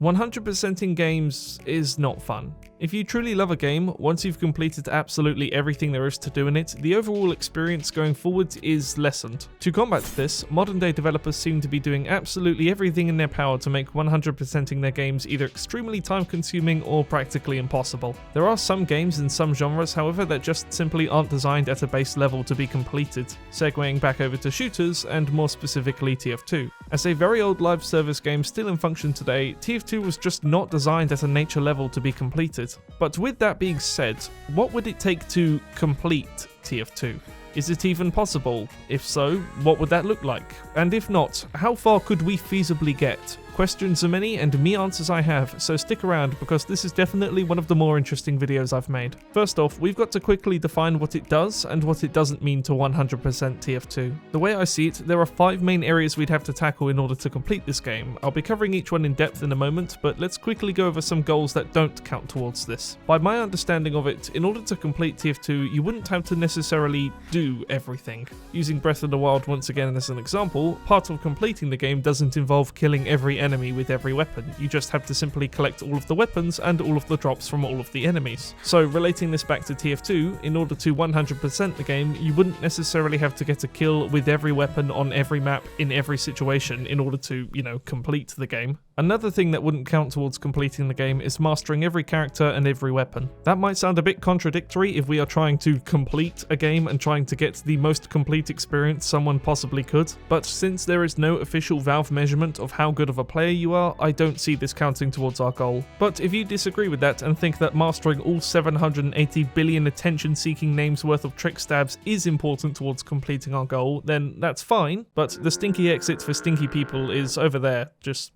100%ing games is not fun. If you truly love a game, once you've completed absolutely everything there is to do in it, the overall experience going forward is lessened. To combat this, modern day developers seem to be doing absolutely everything in their power to make 100%ing their games either extremely time consuming or practically impossible. There are some games in some genres, however, that just simply aren't designed at a base level to be completed, segueing back over to shooters and more specifically TF2. As a very old live service game still in function today, TF2 was just not designed at a nature level to be completed. But with that being said, what would it take to complete TF2? Is it even possible? If so, what would that look like? And if not, how far could we feasibly get? Questions are many and me answers I have, so stick around because this is definitely one of the more interesting videos I've made. First off, we've got to quickly define what it does and what it doesn't mean to 100% TF2. The way I see it, there are 5 main areas we'd have to tackle in order to complete this game. I'll be covering each one in depth in a moment, but let's quickly go over some goals that don't count towards this. By my understanding of it, in order to complete TF2, you wouldn't have to necessarily do everything. Using Breath of the Wild once again as an example, part of completing the game doesn't involve killing every enemy with every weapon. You just have to simply collect all of the weapons and all of the drops from all of the enemies. So relating this back to TF2, in order to 100% the game, you wouldn't necessarily have to get a kill with every weapon on every map in every situation in order to, complete the game. Another thing that wouldn't count towards completing the game is mastering every character and every weapon. That might sound a bit contradictory if we are trying to complete a game and trying to get the most complete experience someone possibly could, but since there is no official Valve measurement of how good of a player you are, I don't see this counting towards our goal. But if you disagree with that and think that mastering all 780 billion attention-seeking names worth of trick stabs is important towards completing our goal, then that's fine, but the stinky exit for stinky people is over there, just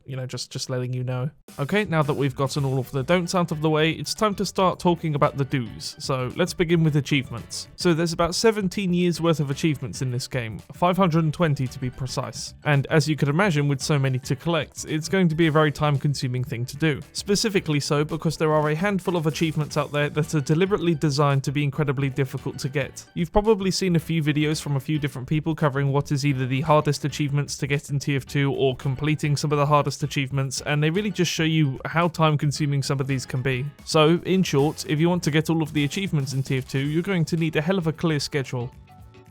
letting you know. Okay, now that we've gotten all of the don'ts out of the way, it's time to start talking about the do's. So let's begin with achievements. So there's about 17 years worth of achievements in this game, 520 to be precise. And as you can imagine, with so many to collect, it's going to be a very time-consuming thing to do. Specifically so because there are a handful of achievements out there that are deliberately designed to be incredibly difficult to get. You've probably seen a few videos from a few different people covering what is either the hardest achievements to get in TF2 or completing some of the hardest achievements, and they really just show you how time-consuming some of these can be. So, in short, if you want to get all of the achievements in TF2, you're going to need a hell of a clear schedule.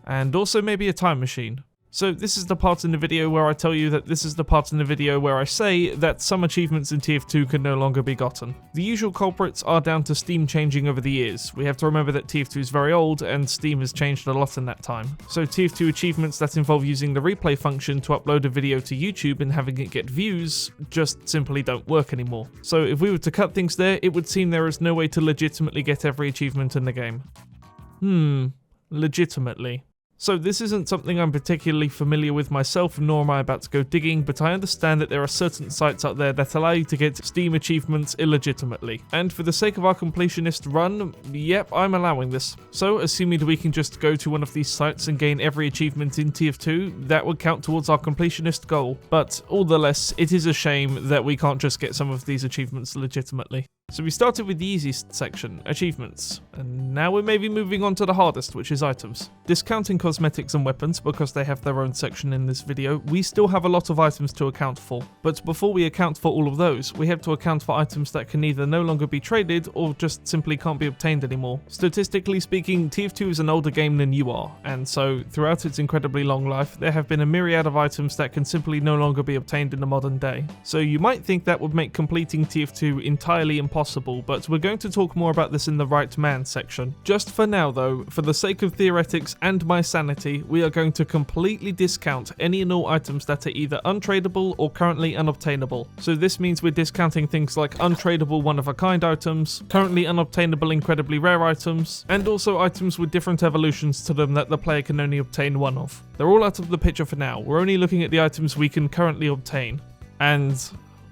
And also maybe a time machine. So this is the part in the video where I tell you that this is the part in the video where I say that some achievements in TF2 can no longer be gotten. The usual culprits are down to Steam changing over the years. We have to remember that TF2 is very old and Steam has changed a lot in that time. So TF2 achievements that involve using the replay function to upload a video to YouTube and having it get views just simply don't work anymore. So if we were to cut things there, it would seem there is no way to legitimately get every achievement in the game. Legitimately. So this isn't something I'm particularly familiar with myself, nor am I about to go digging, but I understand that there are certain sites out there that allow you to get Steam achievements illegitimately. And for the sake of our completionist run, yep, I'm allowing this. So assuming we can just go to one of these sites and gain every achievement in TF2, that would count towards our completionist goal. But all the less, it is a shame that we can't just get some of these achievements legitimately. So we started with the easiest section, achievements, and now we're maybe moving on to the hardest, which is items. Discounting cosmetics and weapons because they have their own section in this video, we still have a lot of items to account for. But before we account for all of those, we have to account for items that can either no longer be traded or just simply can't be obtained anymore. Statistically speaking, TF2 is an older game than you are, and so throughout its incredibly long life, there have been a myriad of items that can simply no longer be obtained in the modern day. So you might think that would make completing TF2 entirely impossible, but we're going to talk more about this in the Right Mann section. Just for now though, for the sake of theoretics and my sanity, we are going to completely discount any and all items that are either untradeable or currently unobtainable. So this means we're discounting things like untradeable one-of-a-kind items, currently unobtainable incredibly rare items, and also items with different evolutions to them that the player can only obtain one of. They're all out of the picture for now. We're only looking at the items we can currently obtain. And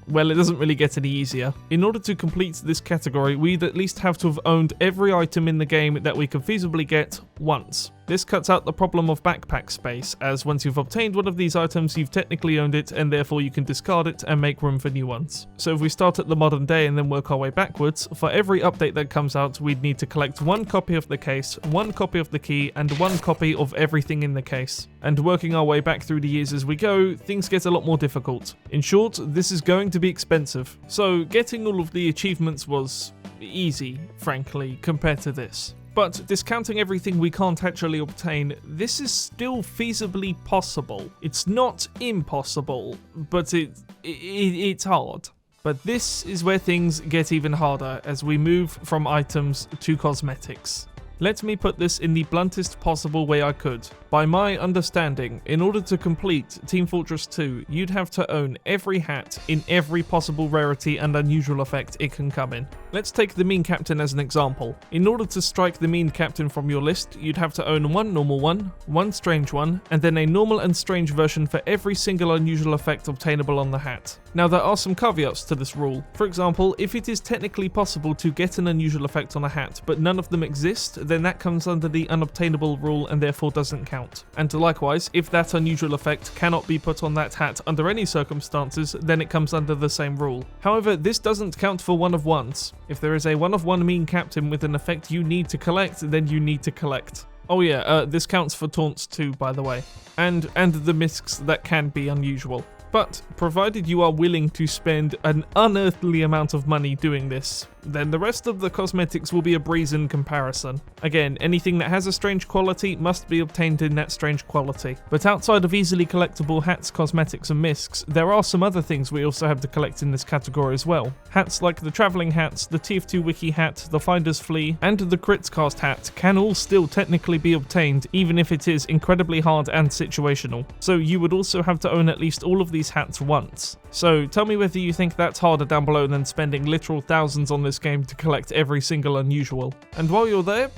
well, it doesn't really get any easier. In order to complete this category, we'd at least have to have owned every item in the game that we can feasibly get, once. This cuts out the problem of backpack space, as once you've obtained one of these items, you've technically owned it, and therefore you can discard it and make room for new ones. So if we start at the modern day and then work our way backwards, for every update that comes out, we'd need to collect 1 copy of the case, 1 copy of the key, and 1 copy of everything in the case. And working our way back through the years as we go, things get a lot more difficult. In short, this is going to be expensive. So getting all of the achievements was easy, frankly, compared to this. But discounting everything we can't actually obtain, this is still feasibly possible. It's not impossible, but it's hard. But this is where things get even harder as we move from items to cosmetics. Let me put this in the bluntest possible way I could. By my understanding, in order to complete Team Fortress 2, you'd have to own every hat in every possible rarity and unusual effect it can come in. Let's take the Mean Captain as an example. In order to strike the Mean Captain from your list, you'd have to own 1 normal one, 1 strange one, and then a normal and strange version for every single unusual effect obtainable on the hat. Now there are some caveats to this rule. For example, if it is technically possible to get an unusual effect on a hat, but none of them exist, then that comes under the unobtainable rule and therefore doesn't count. And likewise, if that unusual effect cannot be put on that hat under any circumstances, then it comes under the same rule. However, this doesn't count for 1 of 1s. If there is a 1 of 1 Mean Captain with an effect you need to collect, then you need to collect. Oh yeah, this counts for taunts too, by the way. And the miscs that can be unusual. But, provided you are willing to spend an unearthly amount of money doing this, then the rest of the cosmetics will be a breeze in comparison. Again, anything that has a strange quality must be obtained in that strange quality. But outside of easily collectible hats, cosmetics and miscs, there are some other things we also have to collect in this category as well. Hats like the travelling hats, the TF2 Wiki hat, the Finder's Flea, and the Crits Cast hat can all still technically be obtained, even if it is incredibly hard and situational. So you would also have to own at least all of these hats once. So tell me whether you think that's harder down below than spending literal thousands on this game to collect every single unusual. And while you're there,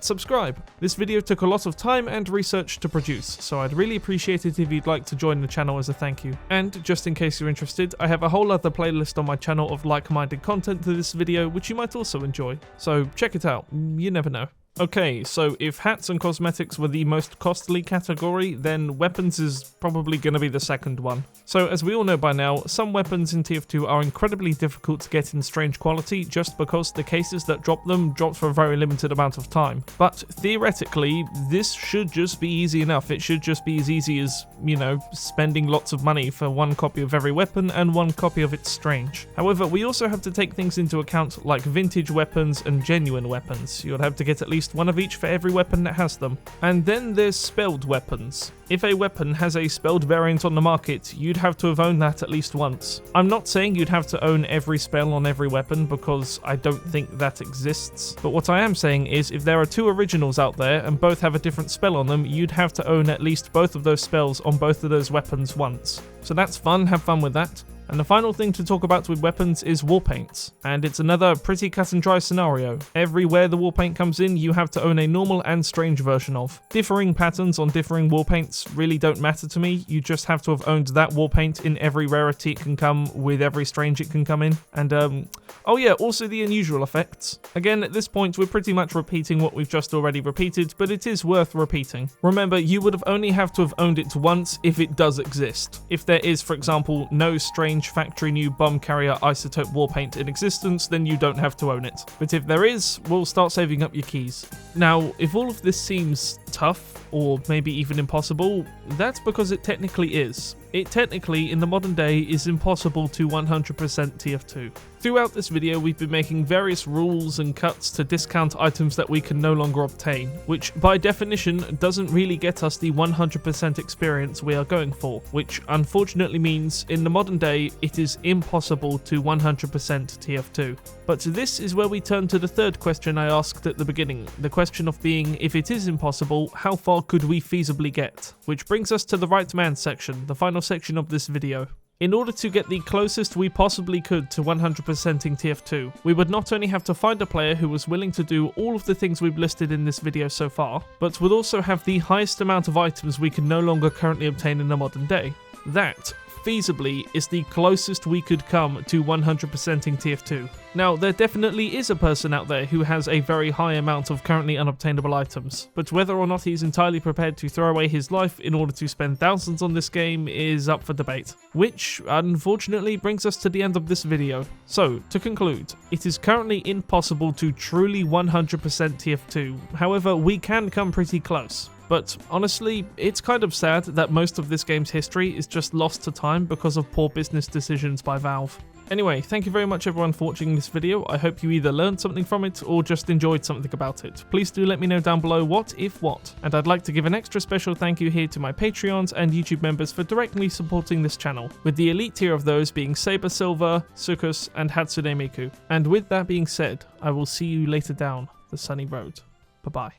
subscribe. This video took a lot of time and research to produce, so I'd really appreciate it if you'd like to join the channel as a thank you. And just in case you're interested, I have a whole other playlist on my channel of like-minded content to this video, which you might also enjoy. So check it out, you never know. Okay, so if hats and cosmetics were the most costly category, then weapons is probably going to be the second one. So as we all know by now, some weapons in TF2 are incredibly difficult to get in strange quality just because the cases that drop them dropped for a very limited amount of time. But theoretically, this should just be easy enough. It should just be as easy as, you know, spending lots of money for 1 copy of every weapon and 1 copy of its strange. However, we also have to take things into account like vintage weapons and genuine weapons. You'll have to get at least 1 of each for every weapon that has them. And then there's spelled weapons. If a weapon has a spelled variant on the market, you'd have to have owned that at least once. I'm not saying you'd have to own every spell on every weapon because I don't think that exists, but what I am saying is if there are 2 originals out there and both have a different spell on them, you'd have to own at least both of those spells on both of those weapons once. So that's fun, have fun with that. And the final thing to talk about with weapons is war paints, and it's another pretty cut and dry scenario. Everywhere the war paint comes in, you have to own a normal and strange version of. Differing patterns on differing war paints really don't matter to me, you just have to have owned that war paint in every rarity it can come with every strange it can come in. And oh yeah, also the unusual effects. Again, at this point we're pretty much repeating what we've just already repeated, but it is worth repeating. Remember, you would have only have to have owned it once if it does exist. If there is, for example, no strange factory new bomb carrier isotope war paint in existence, then you don't have to own it. But if there is, we'll start saving up your keys. Now, if all of this seems tough, or maybe even impossible, that's because it technically is. It technically, in the modern day, is impossible to 100% TF2. Throughout this video, we've been making various rules and cuts to discount items that we can no longer obtain, which by definition doesn't really get us the 100% experience we are going for, which unfortunately means in the modern day, it is impossible to 100% TF2. But this is where we turn to the third question I asked at the beginning, the question of being, if it is impossible, how far could we feasibly get? Which brings us to the Right Mann section, the final section of this video. In order to get the closest we possibly could to 100%ing TF2, we would not only have to find a player who was willing to do all of the things we've listed in this video so far, but would also have the highest amount of items we can no longer currently obtain in the modern day. That, feasibly is the closest we could come to 100%ing TF2. Now, there definitely is a person out there who has a very high amount of currently unobtainable items, but whether or not he's entirely prepared to throw away his life in order to spend thousands on this game is up for debate. Which, unfortunately, brings us to the end of this video. So, to conclude, it is currently impossible to truly 100% TF2, however, we can come pretty close. But honestly, it's kind of sad that most of this game's history is just lost to time because of poor business decisions by Valve. Anyway, thank you very much everyone for watching this video. I hope you either learned something from it or just enjoyed something about it. Please do let me know down below what, if what. And I'd like to give an extra special thank you here to my Patreons and YouTube members for directly supporting this channel, with the elite tier of those being Saber Silver, Sukus, and Hatsune Miku. And with that being said, I will see you later down the sunny road. Bye-bye.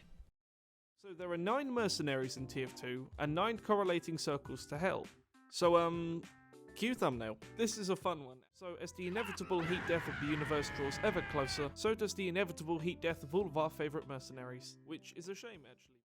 So there are 9 mercenaries in TF2 and 9 correlating circles to hell. So cue thumbnail. This is a fun one. So as the inevitable heat death of the universe draws ever closer, so does the inevitable heat death of all of our favourite mercenaries. Which is a shame, actually.